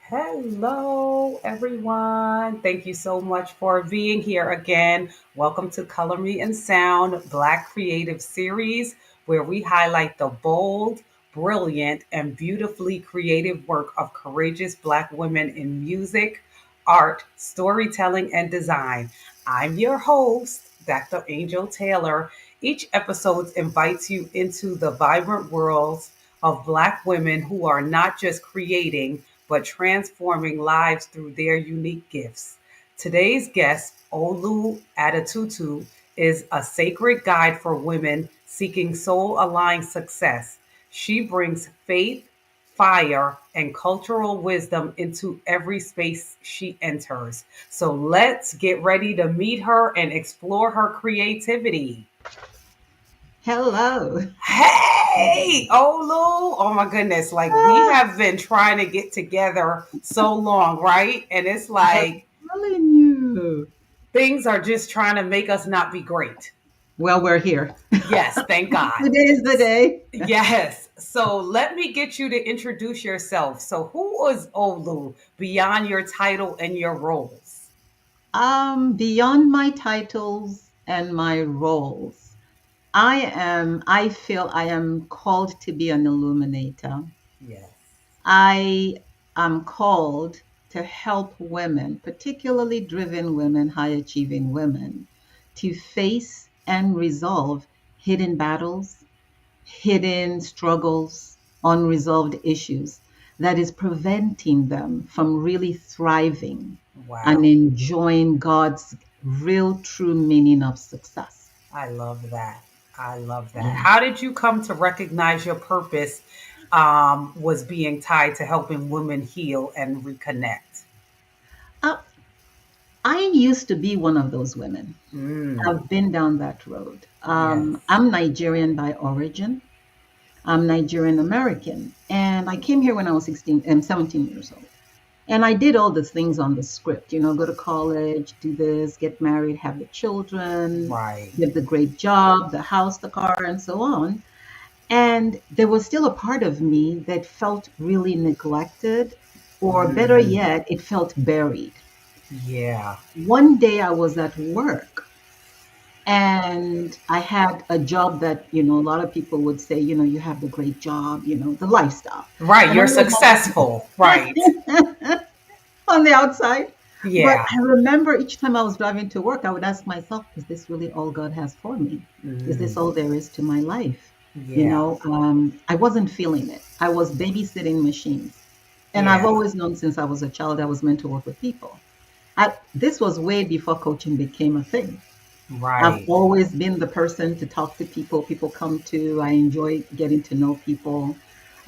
Hello, everyone. Thank you so much for being here again. Welcome to Color Me and Sound Black Creative Series, where we highlight the bold, brilliant, and beautifully creative work of courageous Black women in music, art, storytelling, and design. I'm your host, Dr. Angel Taylor. Each episode invites you into the vibrant worlds of Black women who are not just creating, but transforming lives through their unique gifts. Today's guest, Olu Adetutu, is a sacred guide for women seeking soul aligned success. She brings faith, fire, and cultural wisdom into every space she enters. So let's get ready to meet her and explore her creativity. Hello. Hey, Olu. Oh my goodness. Like we Ah, have been trying to get together so long, right? And it's I'm like telling you. things are just trying to make us not be great. Well, we're here. Yes, thank God. Today is the day. Yes. So let me get you to introduce yourself. So who is Olu beyond your title and your roles? Beyond my titles and my roles, I feel I am called to be an illuminator. Yes. I am called to help women, particularly driven women, high achieving women, to face and resolve hidden battles, hidden struggles, unresolved issues that is preventing them from really thriving and Wow. enjoying God's real, true meaning of success. I love that. I love that. Yeah. How did you come to recognize your purpose was being tied to helping women heal and reconnect? Uh, I used to be one of those women. Mm, I've been down that road. yes. I'm Nigerian by origin. I'm Nigerian American. And I came here when I was 16 and 17 years old. And I did all the things on the script, go to college, do this, get married, have the children, Right. get the great job, the house, the car, and so on. And there was still a part of me that felt really neglected, or better Mm, yet, it felt buried. yeah. One day I was at work and I had a job that, a lot of people would say, you have the great job, the lifestyle. Right. And I You're know successful. Right. on the outside. But Yeah. I remember each time I was driving to work, I would ask myself, is this really all God has for me? Is this Mm, all there is to my life? yeah. I wasn't feeling it. I was babysitting machines. And I've Yeah. always known since I was a child, I was meant to work with people. This was way before coaching became a thing. I've Right. always been the person to talk to people. People come to. I enjoy getting to know people.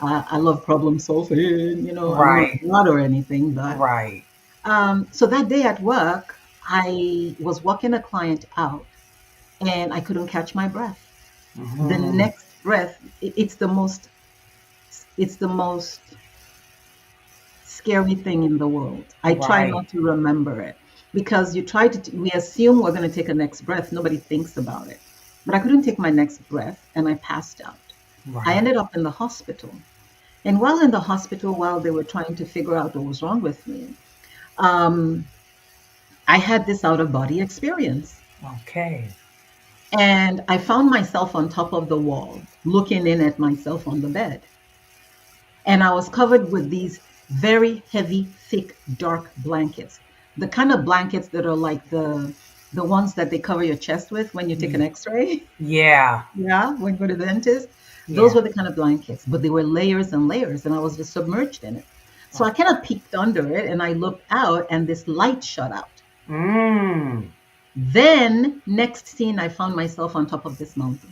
I love problem solving. I'm not Right. God or anything, but Right. so that day at work, I was walking a client out and I couldn't catch my breath. The Mhm. next breath, it's the most scary thing in the world. I try Right. not to remember it because we assume we're going to take a next breath. Nobody thinks about it. But I couldn't take my next breath and I passed out. I Right. ended up in the hospital. And while in the hospital, while they were trying to figure out what was wrong with me, um, I had this out of body experience. Okay. And I found myself on top of the wall, looking in at myself on the bed. And I was covered with these very heavy, thick, dark blankets. The kind of blankets that are like the ones that they cover your chest with when you take an Ye- X-ray. Yeah. Yeah, when you go to the dentist. Those Yeah. were the kind of blankets, but they were layers and layers, and I was just submerged in it. So I kind of peeked under it, and I looked out, and this light shut out. Mm. Then, next scene, I found myself on top of this mountain.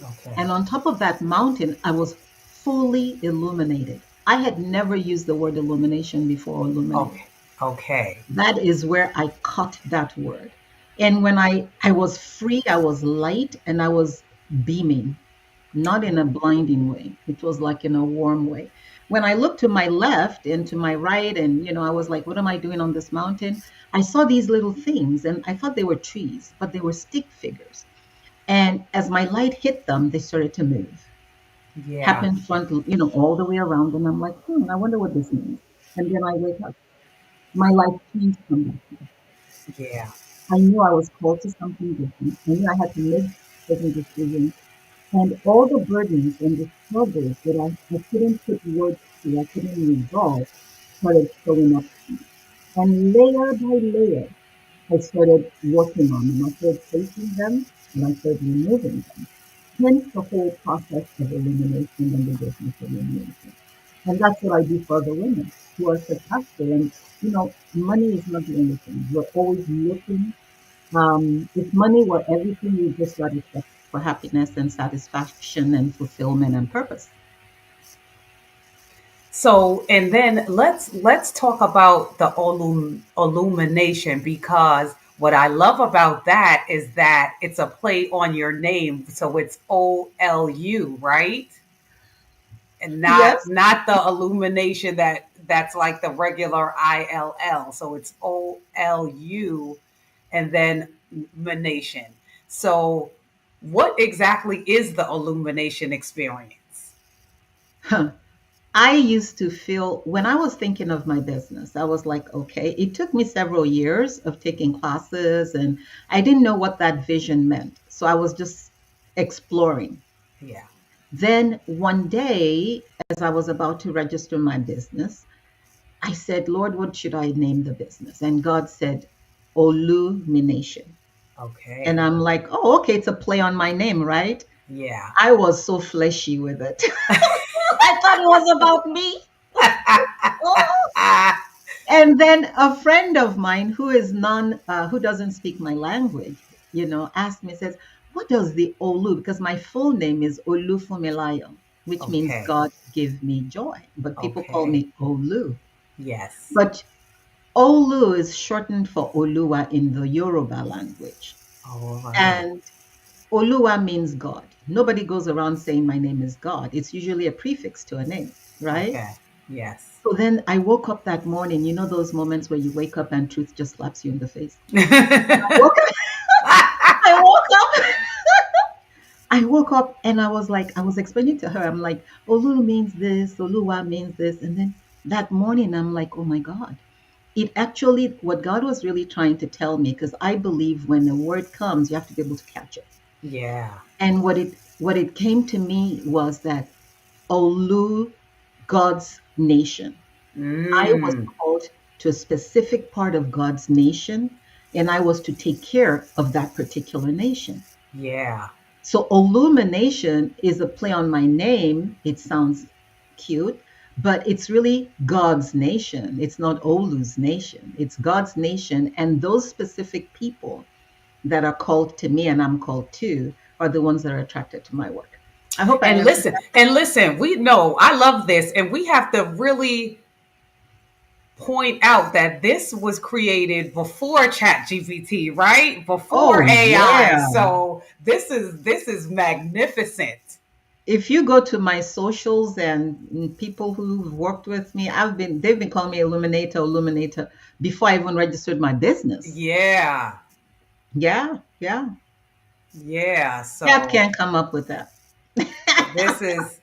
Okay. And on top of that mountain, I was fully illuminated. I had never used the word illumination before, illuminated. Okay. Okay. That is where I caught that word. And when I was free, I was light and I was beaming, not in a blinding way. It was like in a warm way. When I looked to my left and to my right, and I was like, what am I doing on this mountain? I saw these little things and I thought they were trees, but they were stick figures. And as my light hit them, they started to move. Yeah. Happened front, all the way around. And I'm like, I wonder what this means. and then I wake up. My life changed from that day. Yeah. I knew I was called to something different. I knew I had to make certain decisions. And all the burdens and the struggles that I couldn't put words to, I couldn't resolve, started showing up. And layer by layer, I started working on them. I started facing them and I started removing them. Hence the whole process of elimination and the business elimination. And that's what I do for other women who are successful. And, money is not the only thing. We're always looking. If money were everything, we just got to check for happiness and satisfaction and fulfillment and purpose. So, and then let's talk about the illumination, because what I love about that is that it's a play on your name. So it's OLU, right? And not Yes. not the illumination that's like the regular ILL. So it's OLU and then illumination. So what exactly is the illumination experience? I used to feel when I was thinking of my business, I was like, okay, it took me several years of taking classes and I didn't know what that vision meant. So I was just exploring. Yeah. Then one day, as I was about to register my business, I said, Lord, what should I name the business? And God said, Olumination. And Okay. I'm like, oh, okay, it's a play on my name, right? Yeah. I was so fleshy with it. I thought it was about me. And then a friend of mine who is who doesn't speak my language, asked me, says, what does the Olu, because my full name is Olu Fumilayo, which means Okay. God give me joy, but people call Okay. me Olu. Yes. But Olu is shortened for Oluwa in the Yoruba language. All right. And Oluwa means God. Nobody goes around saying my name is God. It's usually a prefix to a name, right? Okay. Yes. So then I woke up that morning, those moments where you wake up and truth just slaps you in the face. I woke up, I woke up, I woke up and I was like, I was explaining to her, I'm like, Olu means this, Oluwa means this. And then that morning, I'm like, oh my God. It actually, what God was really trying to tell me, because I believe when a word comes, you have to be able to catch it. Yeah. And what it came to me was that Olu, God's nation. I was Mm. called to a specific part of God's nation, and I was to take care of that particular nation. Yeah. So, Illumination is a play on my name. It sounds cute, but it's really God's nation. It's not Olu's nation, it's God's nation. And those specific people that are called to me and I'm called to are the ones that are attracted to my work. I hope I answered And listen, we know I love this, and we have to really point out that this was created before Chat GPT, right? Before Oh, AI. yeah. So this is magnificent. If you go to my socials and people who've worked with me, they've been calling me Illuminator before I even registered my business. Yeah. Yeah, yeah. Yeah. Cat So can't come up with that. this is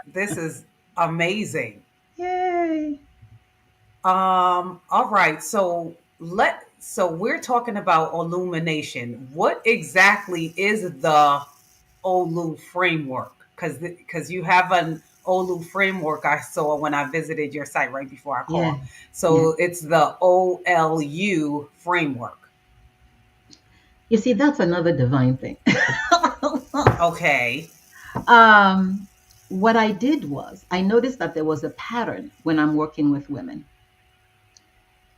this is amazing. Yay. All right. So we're talking about illumination. What exactly is the OLU framework? Because you have an OLU framework I saw when I visited your site right before I Yeah, called. yeah. So it's the OLU framework. You see, that's another divine thing. Okay. um, what I did was I noticed that there was a pattern when I'm working with women.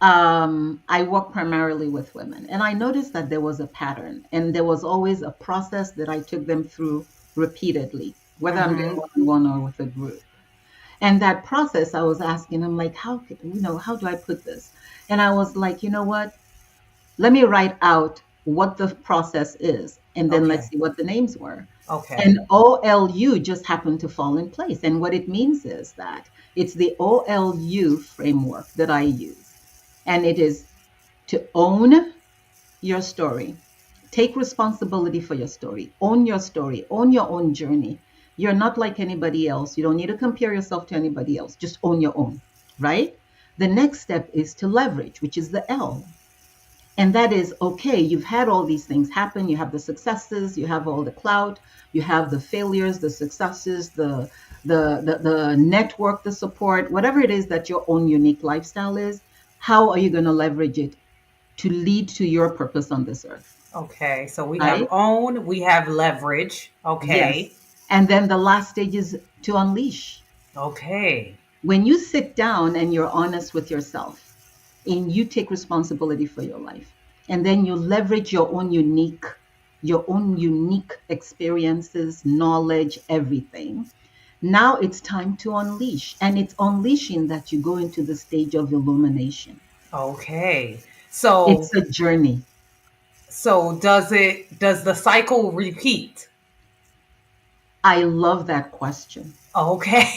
I work primarily with women, and I noticed that there was a pattern, and there was always a process that I took them through repeatedly, whether I'm doing Mm-hmm. one-on-one or with a group. And that process, I was asking, I'm like, how do I put this? And I was like, you know what? Let me write out what the process is, and then let's Okay. see what the names were. Okay. And OLU just happened to fall in place. And what it means is that it's the OLU framework that I use. And it is to own your story, take responsibility for your story, own your own journey. You're not like anybody else. You don't need to compare yourself to anybody else. Just own your own. right? The next step is to leverage, which is the L. And that is okay, you've had all these things happen. You have the successes, you have all the clout, you have the failures, the successes, the network, the support, whatever it is that your own unique lifestyle is. How are you going to leverage it to lead to your purpose on this earth, Okay. So we have right? own, we have leverage. Okay. Yes. And then the last stage is to unleash. Okay. When you sit down and you're honest with yourself and you take responsibility for your life, and then you leverage your own unique experiences, knowledge, everything. Now it's time to unleash. And it's unleashing that you go into the stage of illumination. Okay. So It's a journey. does the cycle repeat? I love that question. Okay.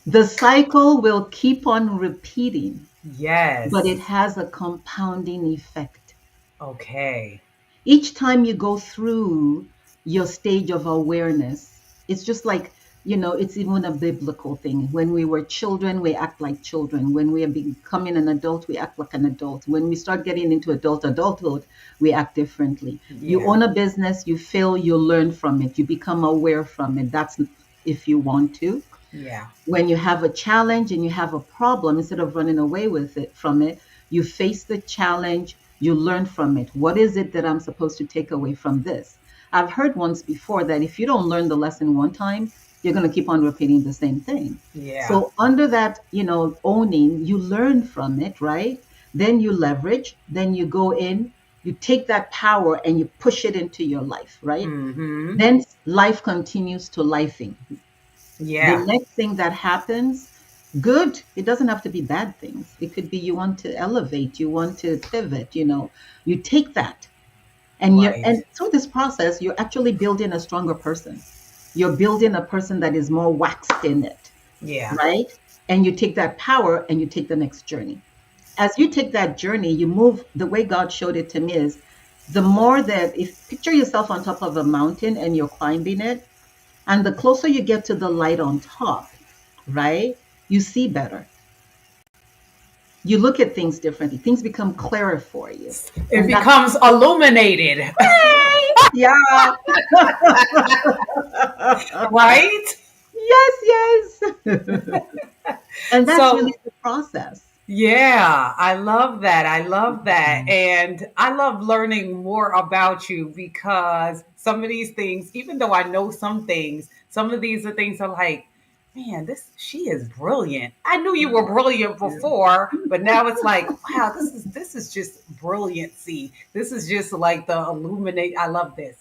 The cycle will keep on repeating, but it Yes. has a compounding effect. Okay. Each time you go through your stage of awareness, it's just like, it's even a biblical thing. When we were children, we act like children. When we are becoming an adult, we act like an adult. When we start getting into adulthood, we act differently. You Yeah. own a business, you fail, you learn from it, you become aware from it. That's if you want to. Yeah. When you have a challenge and you have a problem, instead of running away with it from it, you face the challenge, you learn from it. What is it that I'm supposed to take away from this? I've heard once before that if you don't learn the lesson one time, you're going to keep on repeating the same thing. Yeah. So under that, owning, you learn from it, right? Then you leverage, then you go in, you take that power and you push it into your life, right? Mm-hmm. Then life continues to lifing. The Yeah. next thing that happens, good, it doesn't have to be bad things. It could be you want to elevate, you want to pivot, you take that and Right. through this process, you're actually building a stronger person. You're building a person that is more waxed in it, Yeah. right? And you take that power and you take the next journey. As you take that journey, you move the way God showed it to me is the more that if picture yourself on top of a mountain and you're climbing it, and the closer you get to the light on top, right, you see better. You look at things differently. Things become clearer for you. It And that's becomes illuminated. right. Yeah. Right? Yes, yes. And that's really So the process. yeah, I love that. I love that. Mhm. And I love learning more about you because some of these things, even though I know some things, some of these are things are like, man, this she is brilliant. I knew you were brilliant before, but now it's like, wow, this is just brilliancy. This is just like the illuminate. I love this.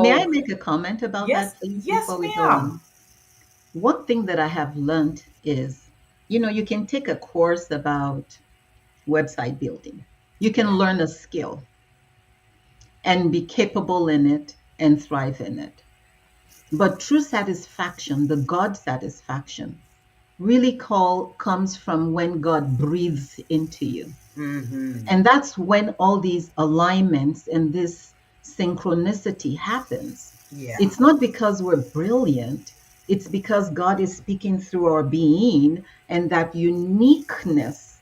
May I So make a comment about yes, that, please, yes, before we go ma'am. on? One thing that I have learned is, you can take a course about website building. You can Yeah. learn a skill and be capable in it and thrive in it. But true satisfaction, the God satisfaction, really comes from when God breathes into you. Mm-hmm. And that's when all these alignments and this synchronicity happens. Yeah. It's not because we're brilliant, it's because God is speaking through our being and that uniqueness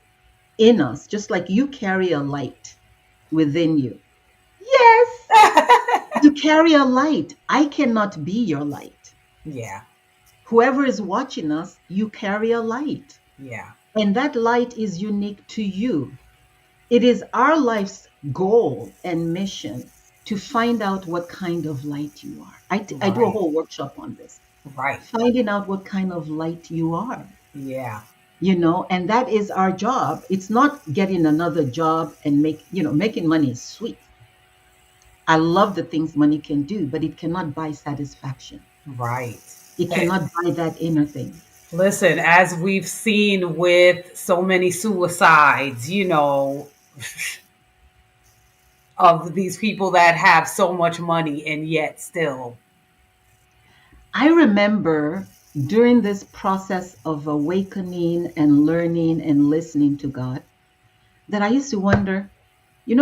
in us, just like you carry a light within you. Yes, you carry a light. I cannot be your light. Yeah. Whoever is watching us, you carry a light. Yeah. And that light is unique to you. It is our life's goal and mission to find out what kind of light you are. I do a Right. whole workshop on this, Right. finding out what kind of light you are, Yeah. and that is our job. It's not getting another job and making money is sweet. I love the things money can do, but it cannot buy satisfaction. Right. It Eh, cannot buy that inner thing. Listen, as we've seen with so many suicides, of these people that have so much money and yet still, I remember during this process of awakening and learning and listening to God that I used to wonder,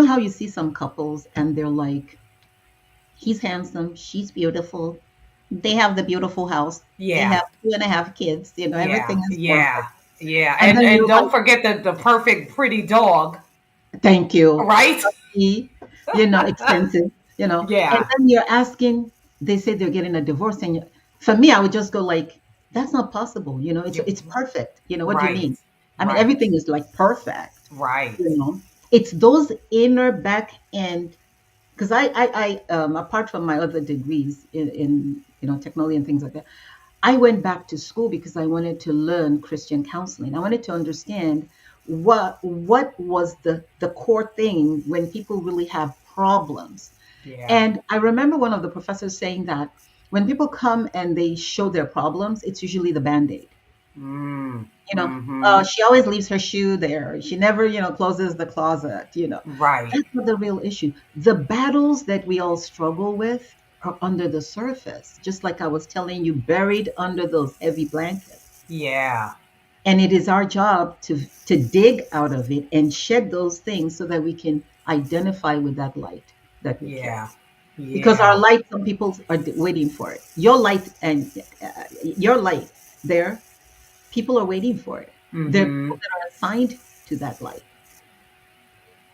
how you see some couples and they're like, he's handsome, she's beautiful, they have the beautiful house, they yeah, have 2.5 kids, everything yeah, is yeah, perfect. Yeah, And then and you're don't like, forget the perfect pretty dog, thank you. right? Fluffy, expensive, and Yeah, then you're asking, they say they're getting a divorce. And for me, I would just go like, that's not possible. you It's perfect. What do you right, mean? I mean, right, everything is like perfect. right. You know, it's those inner back end. Because apart from my other degrees in technology and things like that, I went back to school because I wanted to learn Christian counseling. I wanted to understand what was the core thing when people really have problems. Yeah. And I remember one of the professors saying that when people come and they show their problems, it's usually the band-aid. Mm, You know, mm-hmm. she always leaves her shoe there. She never, closes the closet. Right. That's not the real issue. The battles that we all struggle with are under the surface, just like I was telling you, buried under those heavy blankets. Yeah. And it is our job to dig out of it and shed those things so that we can identify with that light that we carry. Yeah. Because our Yeah. light, some people are waiting for it. Your light and your light there, people are waiting for it. There are Mm-hmm. people that are assigned to that light.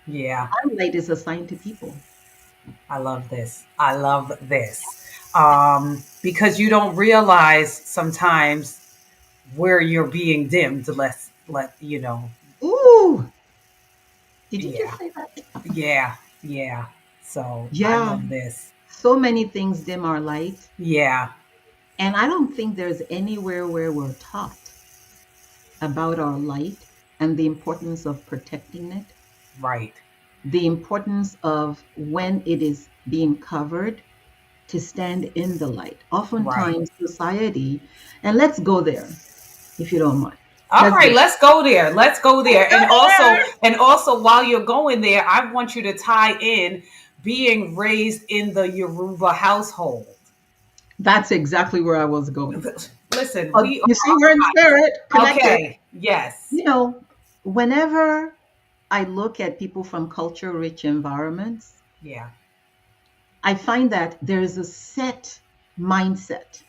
Yeah. Our light is assigned to people. I love this. I love this. Because you don't realize sometimes where you're being dimmed. Let you know. Ooh, did you just Yeah. say that? Yeah. Yeah. So I Yeah, love this. so many things dim our light. Yeah. And I don't think there's anywhere where we're taught about our light and the importance of protecting it, Right. the importance of when it is being covered to stand in the light. Right. Oftentimes, society, and let's go there if you don't mind. All Let's right, go. let's go there. Let's go there. Let's go there. And also while you're going there, I want you to tie in being raised in the Yoruba household. That's exactly where I was going. Listen, But we you see, we're in spirit, are connected. okay. Yes. You know, whenever I look at people from culture rich environments, Yeah. I find that there is a set mindset.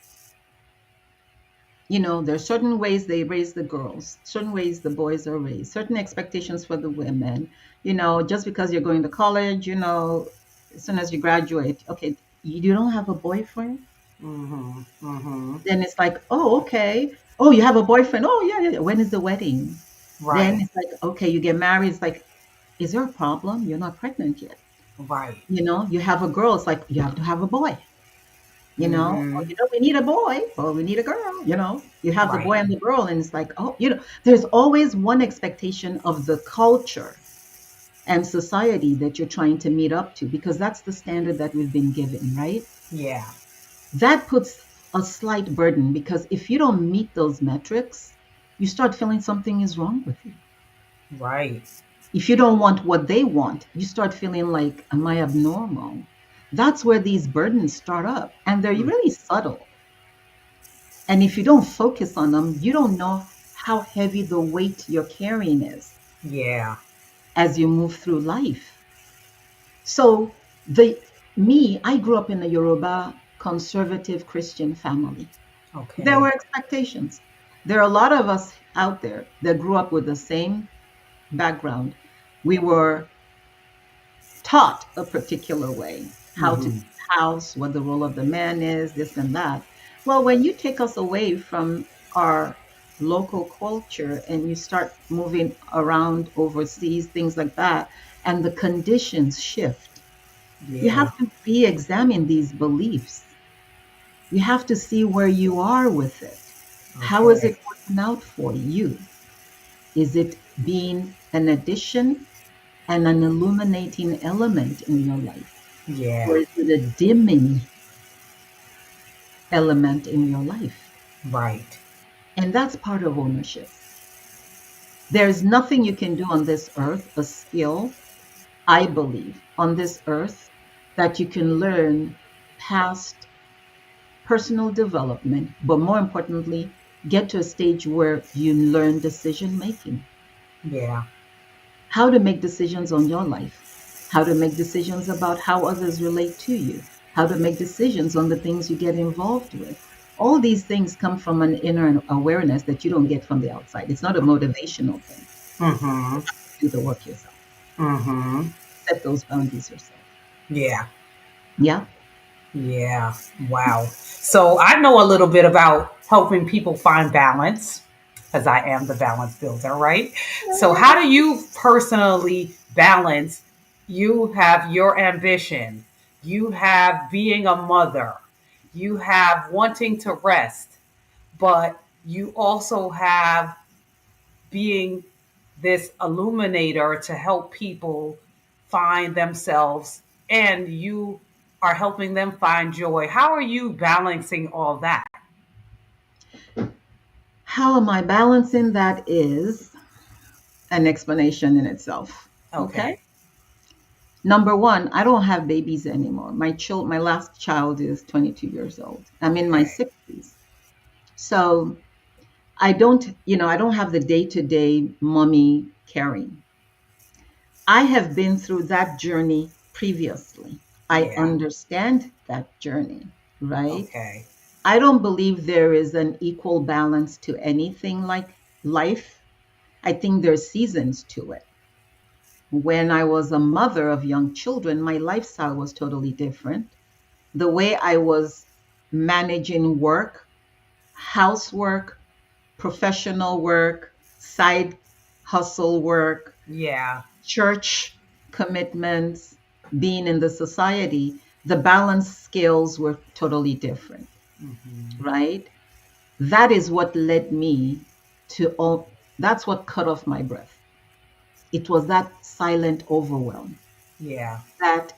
There are certain ways they raise the girls, certain ways the boys are raised, certain expectations for the women. Just because you're going to college, as soon as you graduate, okay, you don't have a boyfriend? Mm-hmm. Mm-hmm. Then it's like, oh, okay. Oh, you have a boyfriend? Oh, yeah, yeah, yeah. When is the wedding? Then Right. it's like, okay, you get married. It's like, is there a problem? You're not pregnant yet. Right. You have a girl. It's like, you have to have a boy. Or, Mm-hmm. we need a boy or we need a girl. You have the Right. boy and the girl. And it's like, oh, there's always one expectation of the culture and society that you're trying to meet up to because that's the standard that we've been given, right? Yeah. That puts a slight burden because if you don't meet those metrics, you start feeling something is wrong with you. Right. If you don't want what they want, you start feeling like, am I abnormal? That's where these burdens start up, and they're Mm. really subtle. And if you don't focus on them, you don't know how heavy the weight you're carrying is Yeah. as you move through life. So, I grew up in a Yoruba conservative Christian family. There Okay. were expectations. There are a lot of us out there that grew up with the same background. We were taught a particular way, how to Mm-hmm. keep house, what the role of the man is, this and that. Well, when you take us away from our local culture and you start moving around overseas, things like that, and the conditions shift, you have Yeah. to re examine these beliefs. You have to see where you are with it. How is Okay. it working out for you? Is it being an addition and an illuminating element in your life? Or Yeah. is it a dimming element in your life? Right. And that's part of ownership. There's nothing you can do on this earth, a skill, I believe, on this earth that you can learn past personal development, but more importantly, get to a stage where you learn decision making, Yeah. how to make decisions on your life, how to make decisions about how others relate to you, how to make decisions on the things you get involved with. All these things come from an inner awareness that you don't get from the outside. It's not a motivational thing. Mm-hmm. Do the work yourself. Mm-hmm. Set those boundaries yourself. Yeah. Yeah. Yeah. Wow. So I know a little bit about helping people find balance because I am the balance builder, right? So how do you personally balance? You have your ambition, you have being a mother, you have wanting to rest, but you also have being this illuminator to help people find themselves, and you are helping them find joy. How are you balancing all that? How am I balancing that is an explanation in itself. Okay. Okay. Number one, I don't have babies anymore. My last child is 22 years old. I'm in my Okay. 60s. So I don't have the day-to-day mommy caring. I have been through that journey previously. I Yeah. understand that journey, right? Okay. I don't believe there is an equal balance to anything like life. I think there's seasons to it. When I was a mother of young children, my lifestyle was totally different. The way I was managing work, housework, professional work, side hustle work, Yeah. church commitments, being in the society, the balance scales were totally different, Hmm. right? That is what led me to all, that's what cut off my breath. It was that silent overwhelm, Yeah. that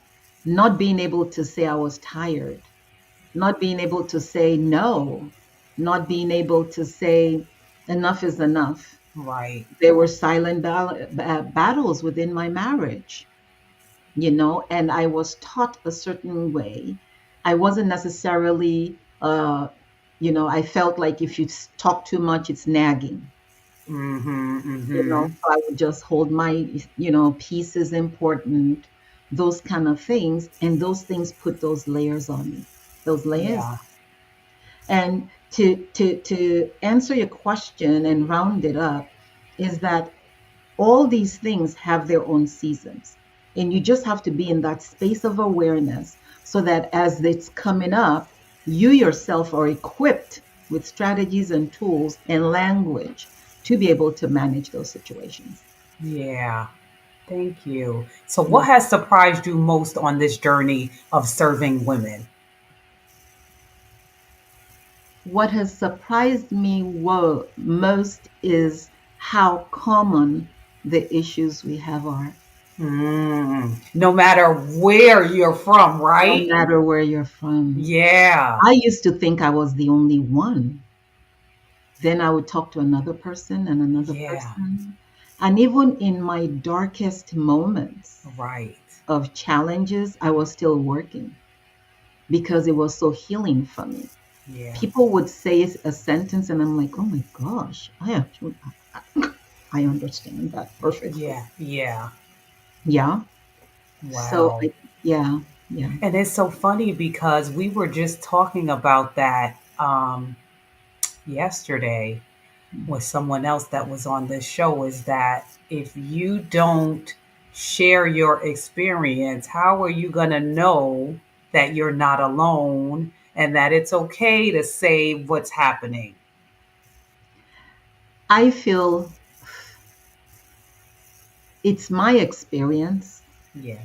not being able to say I was tired, not being able to say no, not being able to say enough is enough. Right. There were silent battles within my marriage, and I was taught a certain way. I wasn't necessarily, I felt like if you talk too much, it's nagging. Mm-hmm. Mm-hmm. So I would just hold my, peace is important, those kind of things. And those things put those layers on me, those layers. Yeah. And to answer your question and round it up is that all these things have their own seasons. And you just have to be in that space of awareness so that as it's coming up, you yourself are equipped with strategies and tools and language to be able to manage those situations. Yeah. Thank you. So Yeah. what has surprised you most on this journey of serving women? What has surprised me most is how common the issues we have are, No matter where you're from, no right? matter where you're from. Yeah. I used to think I was the only one. Then I would talk to another person and another Yeah. person. And even in my darkest moments Right. of challenges, I was still working because it was so healing for me. Yeah. People would say a sentence, and I'm like, oh my gosh, I understand that perfectly. Yeah. Yeah. Yeah. So, Wow. yeah, yeah. And it's so funny because we were just talking about that yesterday with someone else that was on this show, is that if you don't share your experience, how are you going to know that you're not alone and that it's okay to say what's happening? I feel it's my Yeah.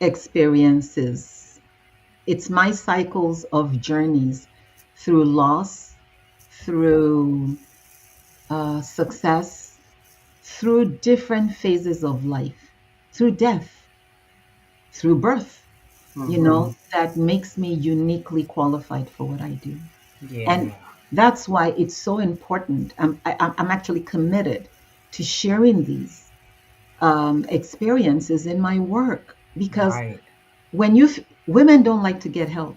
experiences. It's my cycles of journeys through loss, through success, through different phases of life, through death, through birth, Hmm. that makes me uniquely qualified for what I do. Yeah. And that's why it's so important. I'm actually committed to sharing these experiences in my work because Right. when women don't like to get help.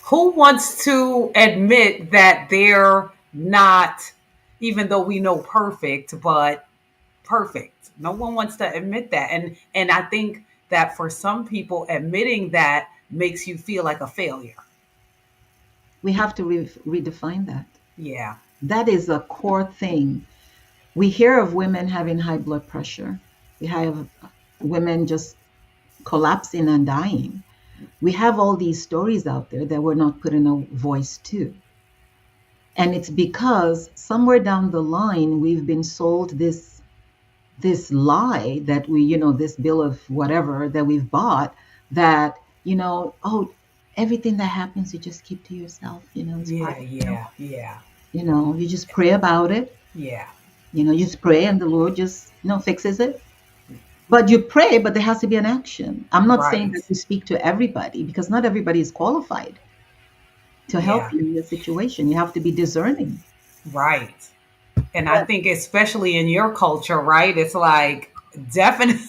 Who wants to admit that they're not, even though we know perfect, but perfect? No one wants to admit that. And I think that for some people admitting that makes you feel like a failure. We have to redefine that. Yeah. That is a core thing. We hear of women having high blood pressure. We have women just collapsing and dying. We have all these stories out there that we're not putting a voice to. And it's because somewhere down the line we've been sold this lie that we, this bill of whatever that we've bought, that, oh, everything that happens you just keep to yourself, it's Yeah. private. Yeah. Yeah. You just pray about it. Yeah. You just pray and the Lord just, fixes it. But you pray, but there has to be an action. I'm not saying Right. that you speak to everybody, because not everybody is qualified to help Yeah. you in your situation. You have to be discerning. Right. And I But think especially in your culture, right? It's like definitely.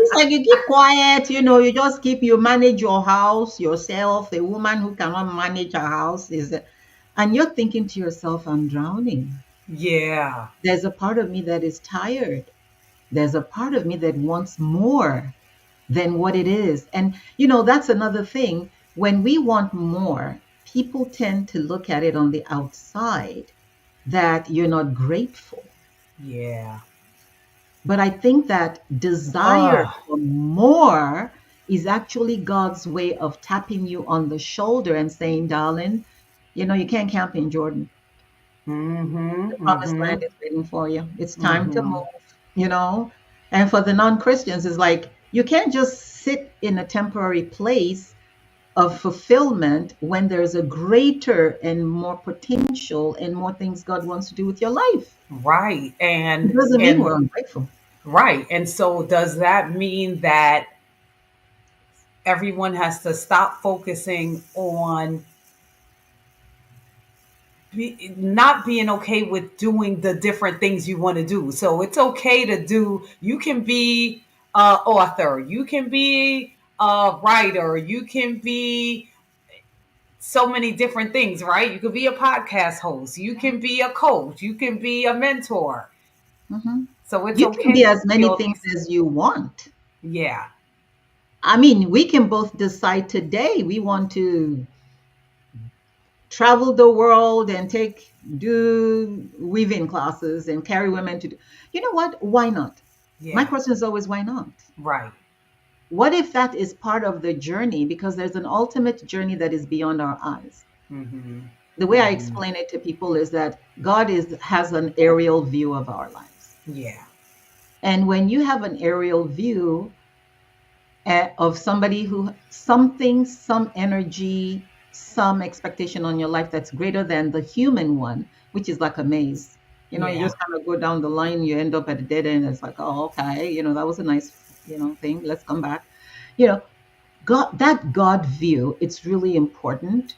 it's like you keep quiet, you just keep, you manage your house yourself. A woman who cannot manage her house and you're thinking to yourself, I'm drowning. Yeah. There's a part of me that is tired. There's a part of me that wants more than what it is. And, that's another thing. When we want more, people tend to look at it on the outside that you're not grateful. Yeah. But I think that desire Oh. for more is actually God's way of tapping you on the shoulder and saying, darling, you can't camp in Jordan. Mm-hmm. The promised land Mm-hmm. is waiting for you. It's time to Mm-hmm. move, you know? And for the non Christians, it's like you can't just sit in a temporary place of fulfillment when there's a greater and more potential and more things God wants to do with your life. Right. It And doesn't mean and we're ungrateful. right. And so does that mean that everyone has to stop focusing on not being okay with doing the different things you want to do? So it's okay to do, you can be a author, you can be a writer, you can be so many different things, right? You could be a podcast host, you can be a coach, you can be a mentor. Mhm. So it's You can be okay to as be many all things these. as you want. Yeah. I mean, we can both decide today we want to travel the world and do weaving classes and carry women to do. You know what? Why not? My Yeah. question is always, why not? Right. What if that is part of the journey? Because there's an ultimate journey that is beyond our eyes. Mm-hmm. The way I Mm-hmm. explain it to people is that God has an aerial view of our lives. Yeah. And when you have an aerial view, of somebody who something, some energy, some expectation on your life that's greater than the human one, which is like a maze. You Yeah. just kind of go down the line, you end up at a dead end. It's like, oh, okay, that was a nice, thing. Let's come back. You know, God view, it's really important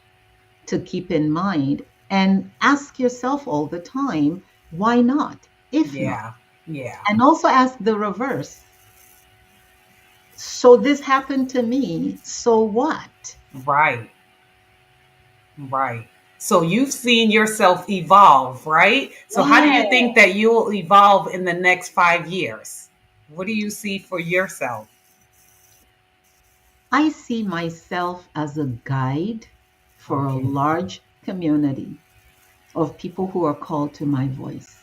to keep in mind and ask yourself all the time, why not? If not, Yeah. Yeah. and also ask the reverse. So this happened to me. So what? Right. Right. So you've seen yourself evolve, right? So how do Yeah. you think that you'll evolve in the next 5 years? What do you see for yourself? I see myself as a guide for a Okay. large community of people who are called to my voice.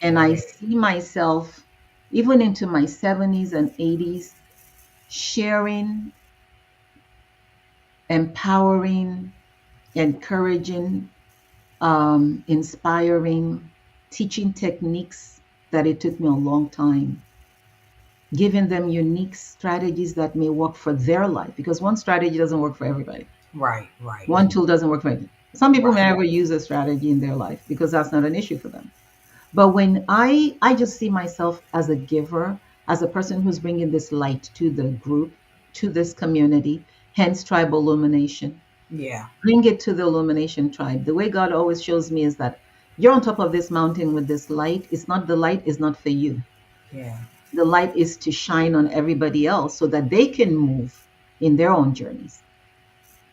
And I Okay. see myself, even into my 70s and 80s, sharing, empowering, encouraging, inspiring, teaching techniques that it took me a long time, giving them unique strategies that may work for their life, because one strategy doesn't work for everybody. Right. Right. One tool doesn't work for everybody. Some people may Right. never use a strategy in their life because that's not an issue for them. But when I just see myself as a giver, as a person who's bringing this light to the group, to this community, hence tribal illumination. Yeah. Bring it to the illumination tribe. The way God always shows me is that you're on top of this mountain with this light. It's not, the light is not for you. Yeah. The light is to shine on everybody else so that they can move in their own journeys.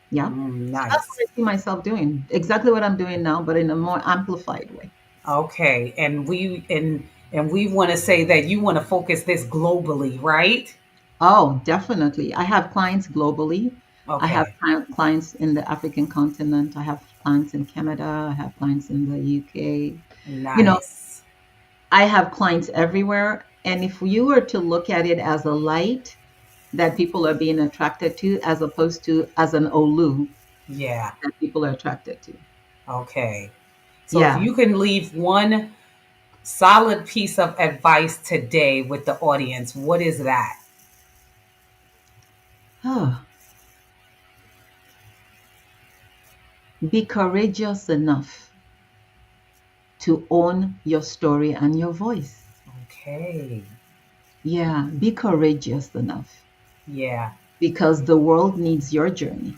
Yeah. So that's Nice. what I see myself doing. Exactly what I'm doing now, but in a more amplified way. Okay. And we want to say that you want to focus this globally, right? Oh, definitely. I have clients globally. I have Okay. clients in the African continent. I have clients in Canada. I have clients in the UK. You know, Nice. I have clients everywhere. And if you were to look at it as a light that people are being attracted to, as opposed to as an Olu Yeah. that people are attracted to. Okay. So if Yeah. you can leave one solid piece of advice today with the audience, what is that? Oh, be courageous enough to own your story and your voice. Okay. Yeah, be courageous enough Yeah. because the world needs your journey.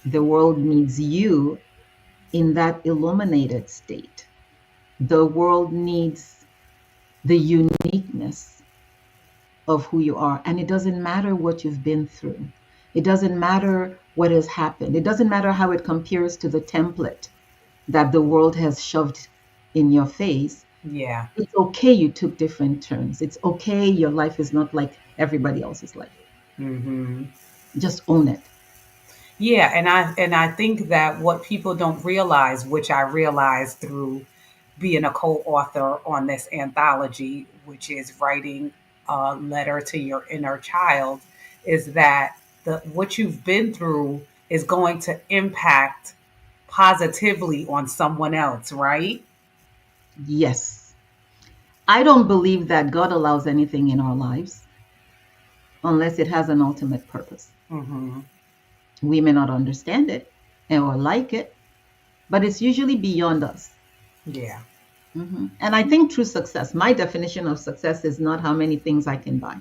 The world needs you in that illuminated state. The world needs the uniqueness of who you are. And it doesn't matter what you've been through, it doesn't matter what has happened, it doesn't matter how it compares to the template that the world has shoved in your face. Yeah. It's okay you took different turns. It's okay your life is not like everybody else's life. Mm-hmm. Just own it. Yeah, and I think that what people don't realize, which I realized through being a co-author on this anthology, which is writing a letter to your inner child, is that the what you've been through is going to impact positively on someone else, right? Yes. I don't believe that God allows anything in our lives unless it has an ultimate purpose. Mm-hmm. We may not understand it or like it, but it's usually beyond us. Yeah, And I think true success, my definition of success is not how many things I can buy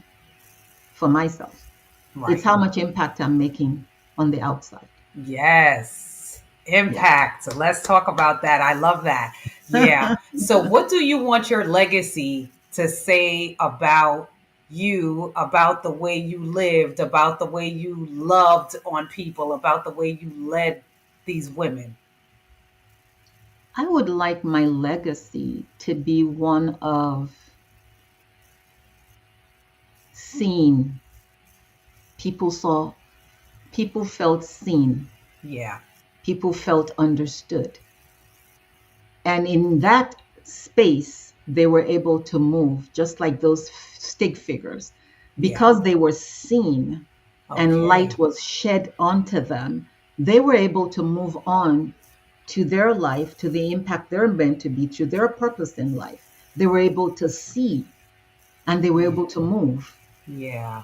for myself, it's right. how much impact I'm making on the outside. Yes. Yeah. Impact. So let's talk about that. I love that. Yeah. So, what do you want your legacy to say about you, about the way you lived, about the way you loved on people, about the way you led these women? I would like my legacy to be one of seeing people saw, people felt seen, Yeah. people felt understood. And in that space, they were able to move just like those stick figures. Yeah. Because they were seen and Okay. light was shed onto them, they were able to move on to their life, to the impact they're meant to be, to their purpose in life. They were able to see and they were able to move. Yeah.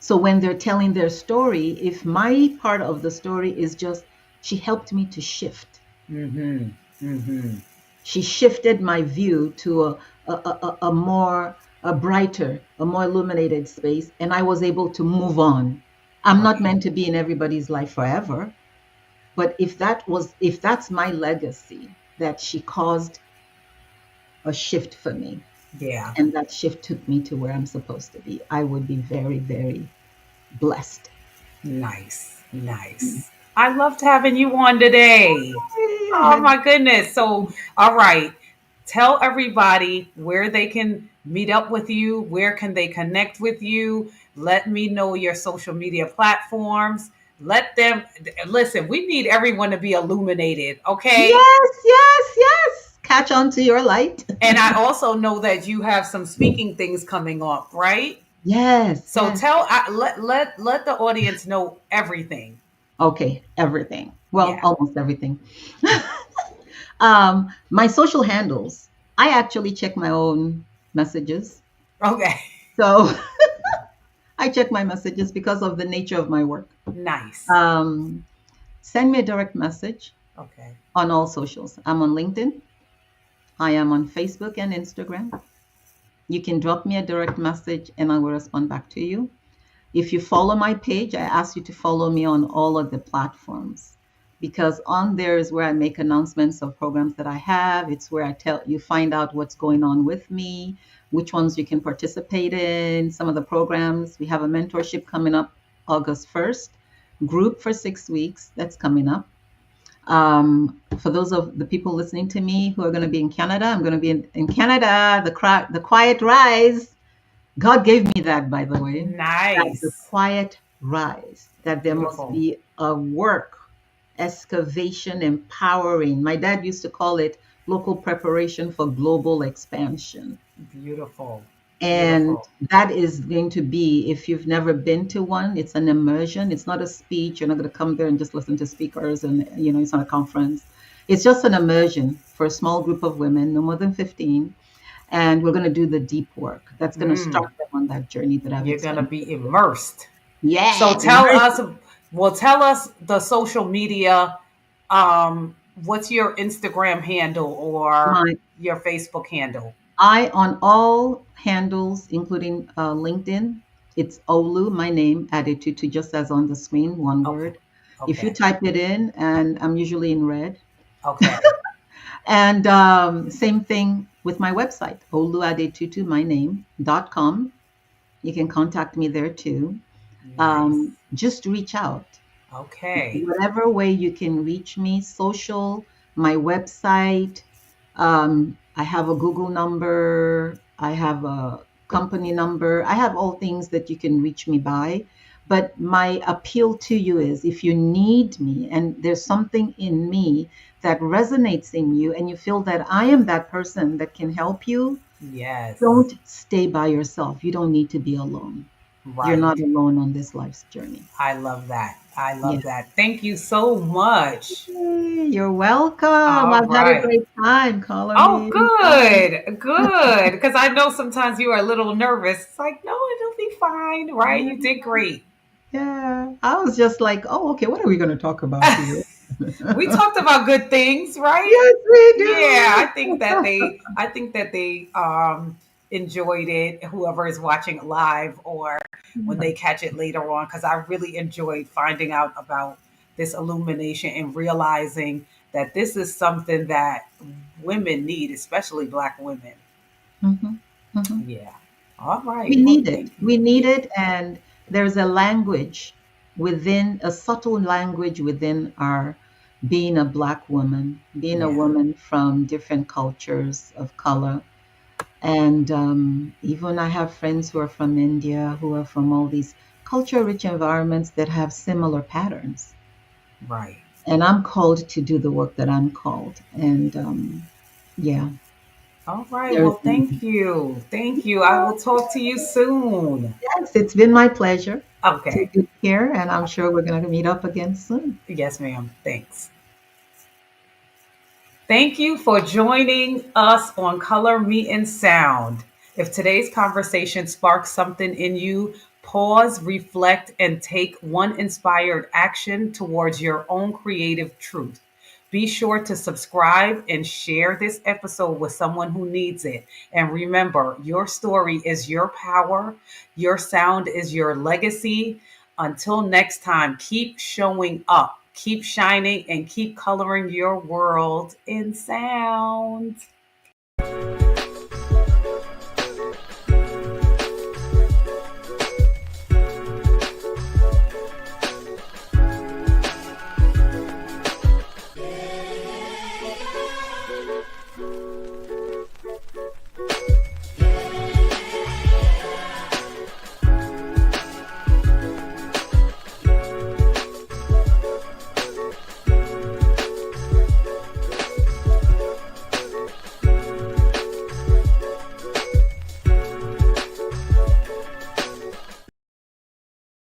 So when they're telling their story, if my part of the story is just, she helped me to shift, Mm-hmm. Mm-hmm. she shifted my view to a more, a brighter, a more illuminated space, and I was able to move on. I'm not Okay. meant to be in everybody's life forever, but if that's my legacy, that she caused a shift for me, Yeah. and that shift took me to where I'm supposed to be, I would be very, very blessed. Nice. Nice. I loved having you on today. Hey, I Oh had my goodness. So, all right. Tell everybody where they can meet up with you, where can they connect with you? Let me know your social media platforms. Let them listen, we need everyone to be illuminated, okay? yes, yes, yes. Catch on to your light. And I also know that you have some speaking things coming up, right? Yes, So yes. tell let the audience know everything. Okay, everything. Well, Yeah. almost everything. My social handles. I actually check my own messages. Okay. So I check my messages because of the nature of my work. Nice. Um, Send me a direct message Okay. on all socials. I'm on LinkedIn. I am on Facebook and Instagram. You can drop me a direct message and I will respond back to you. If you follow my page, I ask you to follow me on all of the platforms because on there is where I make announcements of programs that I have. It's where I tell you find out what's going on with me, which ones you can participate in, some of the programs. We have a mentorship coming up August 1st, group for 6 weeks that's coming up. For those of the people listening to me who are going to be in Canada, I'm going to be in Canada, the Quiet Rise. God gave me that, by the way. That the Nice. quiet rise, that there must Beautiful. be a work, excavation, empowering. My dad used to call it local preparation for global expansion. Beautiful. And Beautiful. that is going to be, if you've never been to one, it's an immersion. It's not a speech. You're not going to come there and just listen to speakers and, it's not a conference. It's just an immersion for a small group of women, no more than 15. And we're going to do the deep work. That's going to Mm, start them on that journey that I've you're gonna explained be before. immersed. So Yeah, tell us, immersion. well, tell us the social media. What's your Instagram handle or My your Facebook handle? I on all handles, including LinkedIn, it's Olu, my name, Adetutu, just as on the screen, one Okay. word. If you Okay. type it in, and I'm usually in red. Okay. And same thing with my website, Oluadetutu, my name.com. You can contact me there too. Nice. Just reach out. Okay. Whatever way you can reach me, social, my website. I have a Google number, I have a company number, I have all things that you can reach me by. But my appeal to you is, if you need me and there's something in me that resonates in you, and you feel that I am that person that can help you, Yes. don't stay by yourself. You don't need to be alone. You're Right. not alone on this life's journey. I love that. I Yeah. love that. Thank you so much. Hey, you're welcome. All I've had a right. great time. Color Oh, me anytime. good. Good. Because I know sometimes you are a little nervous. It's like, no, it'll be fine, right? Yeah, You did great. yeah. I was just like, oh, okay, what are we going to talk about here? We talked about good things, right? Yes, we Yeah, do. I think that they enjoyed it, whoever is watching it live or when they catch it later on, because I really enjoyed finding out about this illumination and realizing that this is something that women need, especially black women. Mhm, mhm. Yeah. All right. We Well, need it. thank you. We need Yeah. it. And there's a language within, a subtle language within our being a Black woman, being a Yeah. woman from different cultures of color. And even I have friends who are from India, who are from all these culture rich environments that have similar patterns. Right. And I'm called to do the work that I'm called. And yeah, All right. there's, Well, thank you. Thank you. I will talk to you soon. yes, it's been my pleasure to Okay. be here. And I'm sure we're going to meet up again soon. Yes, ma'am. Thanks. Thank you for joining us on Color Me and Sound. If today's conversation sparks something in you, pause, reflect, and take one inspired action towards your own creative truth. Be sure to subscribe and share this episode with someone who needs it. And remember, your story is your power, your sound is your legacy. Until next time, keep showing up, keep shining, and keep coloring your world in sound.